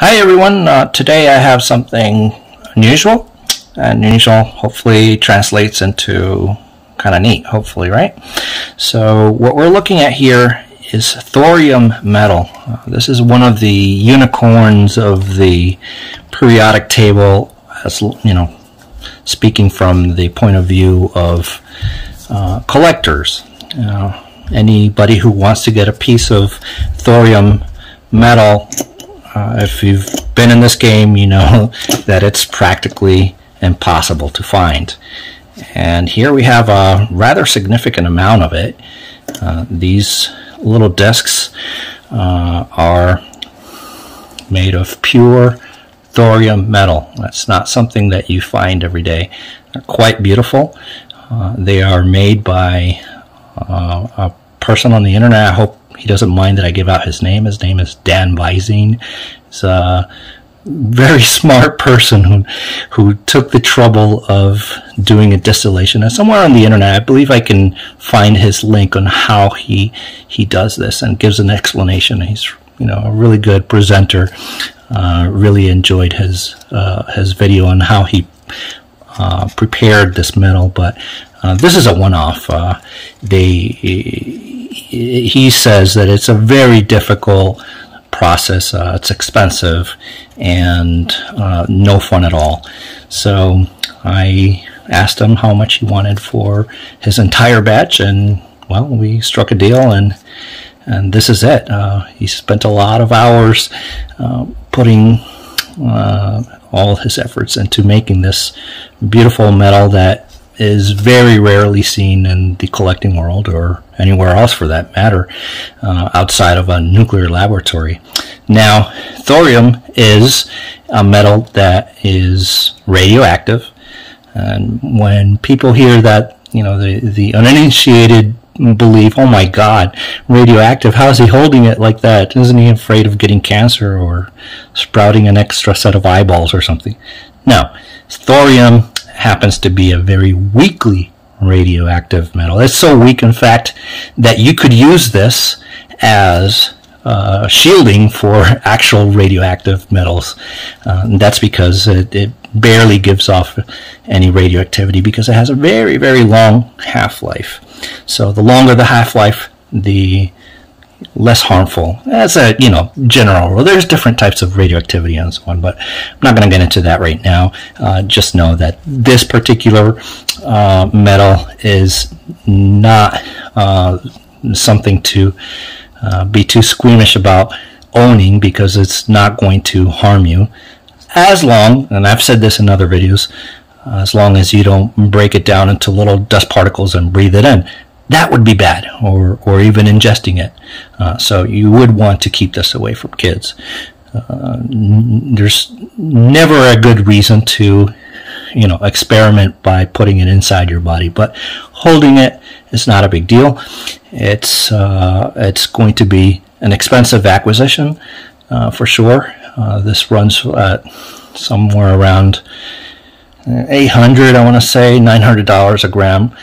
Hi everyone, today I have something unusual, and unusual hopefully translates into kind of neat, hopefully, right? So what we're looking at here is thorium metal. This is one of the unicorns of the periodic table, as you know, speaking from the point of view of collectors. Anybody who wants to get a piece of thorium metal, if you've been in this game, you know that it's practically impossible to find. And here we have a rather significant amount of it. These little discs are made of pure thorium metal. That's not something that you find every day. They're quite beautiful. They are made by a person on the internet. I hope he doesn't mind that I give out his name. His name is Dan Visine. He's a very smart person who took the trouble of doing a distillation. And somewhere on the internet, I believe I can find his link on how he does this and gives an explanation. He's a really good presenter. Really enjoyed his video on how he prepared this metal, but this is a one-off. He says that it's a very difficult process. It's expensive and no fun at all. So I asked him how much he wanted for his entire batch, and well, we struck a deal, and this is it. He spent a lot of hours putting all his efforts into making this beautiful metal that is very rarely seen in the collecting world, or anywhere else for that matter, outside of a nuclear laboratory. Now, thorium is a metal that is radioactive, and when people hear that, the uninitiated believe, oh my God, radioactive, how is he holding it like that? Isn't he afraid of getting cancer or sprouting an extra set of eyeballs or something? No, thorium happens to be a very weakly radioactive metal. It's so weak, in fact, that you could use this as shielding for actual radioactive metals. And that's because it barely gives off any radioactivity, because it has a very, very long half-life. So the longer the half-life, the less harmful. That's a general rule. There's different types of radioactivity and so on, but I'm not going to get into that right now. Just know that this particular metal is not something to be too squeamish about owning, because it's not going to harm you, as long, and I've said this in other videos, as long as you don't break it down into little dust particles and breathe it in. That would be bad, or even ingesting it. So you would want to keep this away from kids. There's never a good reason to, experiment by putting it inside your body. But holding it is not a big deal. It's going to be an expensive acquisition for sure. This runs at somewhere around $800, I want to say, $900 a gram.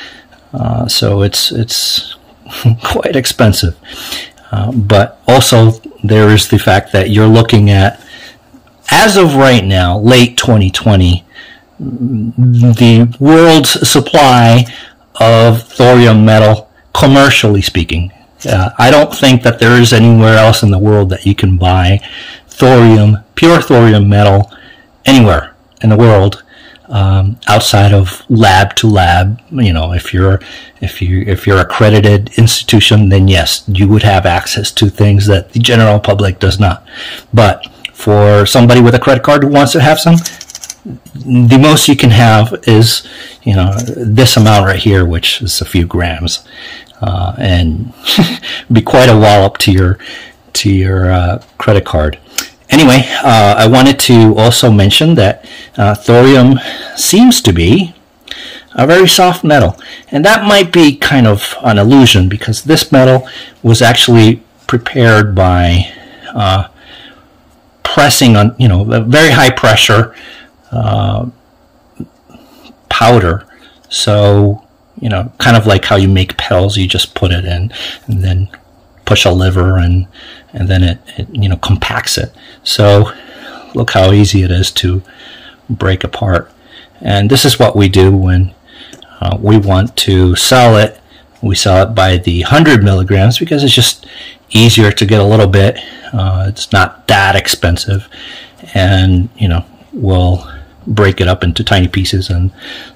So it's quite expensive. But also there is the fact that you're looking at, as of right now, late 2020, the world's supply of thorium metal, commercially speaking. I don't think that there is anywhere else in the world that you can buy thorium, pure thorium metal, anywhere in the world, outside of lab to lab. If you're accredited institution, then yes, you would have access to things that the general public does not. But for somebody with a credit card who wants to have some, the most you can have is this amount right here, which is a few grams, and be quite a wallop to your credit card. Anyway, I wanted to also mention that thorium seems to be a very soft metal, and that might be kind of an illusion, because this metal was actually prepared by pressing on, a very high pressure powder. So, kind of like how you make pills, you just put it in and then push a lever and then it compacts it. So look how easy it is to break apart. And this is what we do when we want to sell it. We sell it by the 100 milligrams because it's just easier to get a little bit. It's not that expensive, and we'll break it up into tiny pieces and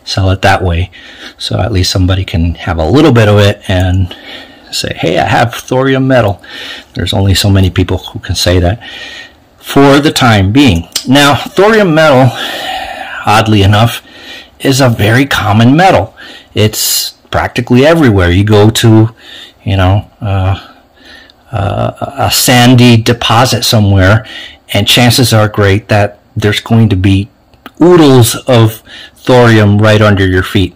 sell it that way. So at least somebody can have a little bit of it and say, hey, I have thorium metal. There's only so many people who can say that for the time being. Now, thorium metal, oddly enough, is a very common metal. It's practically everywhere. You go to, a sandy deposit somewhere, and chances are great that there's going to be oodles of thorium right under your feet.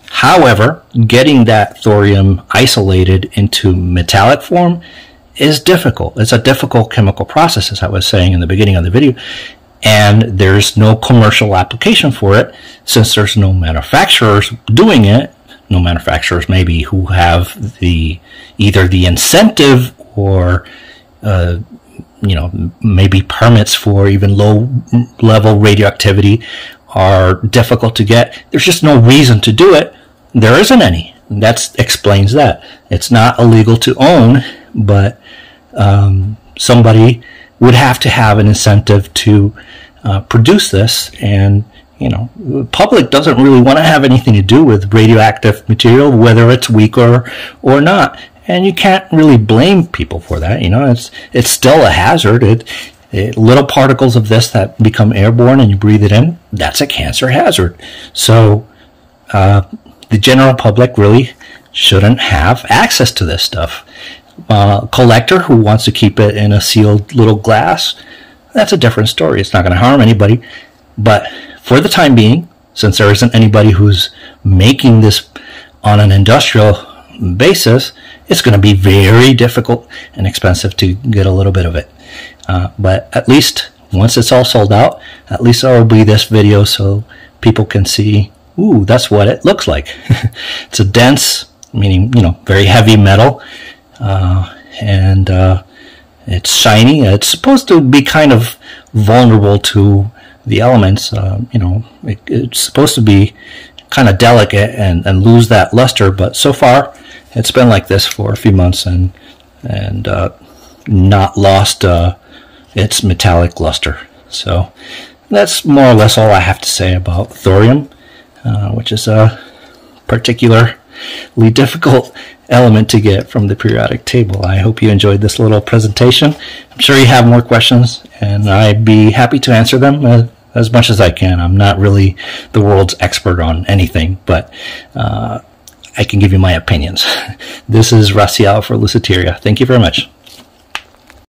However, getting that thorium isolated into metallic form is difficult. It's a difficult chemical process, as I was saying in the beginning of the video, and there's no commercial application for it since there's no manufacturers doing it. No manufacturers maybe who have either the incentive or maybe permits for even low level radioactivity are difficult to get. There's just no reason to do it. There isn't any. That explains that. It's not illegal to own, but somebody would have to have an incentive to produce this, and the public doesn't really want to have anything to do with radioactive material, whether it's weak or not. And you can't really blame people for that. It's still a hazard. Little particles of this that become airborne and you breathe it in, that's a cancer hazard. So the general public really shouldn't have access to this stuff. A collector who wants to keep it in a sealed little glass, that's a different story. It's not going to harm anybody. But for the time being, since there isn't anybody who's making this on an industrial basis, it's going to be very difficult and expensive to get a little bit of it. But at least once it's all sold out, at least there will be this video so people can see, ooh, that's what it looks like. It's a dense, meaning, very heavy metal, and it's shiny. It's supposed to be kind of vulnerable to the elements. It's supposed to be kind of delicate and lose that luster, but so far it's been like this for a few months and not lost its metallic luster. So that's more or less all I have to say about thorium, which is a particularly difficult element to get from the periodic table. I hope you enjoyed this little presentation. I'm sure you have more questions, and I'd be happy to answer them as much as I can. I'm not really the world's expert on anything, but I can give you my opinions. This is Raciel for Lucidaria. Thank you very much.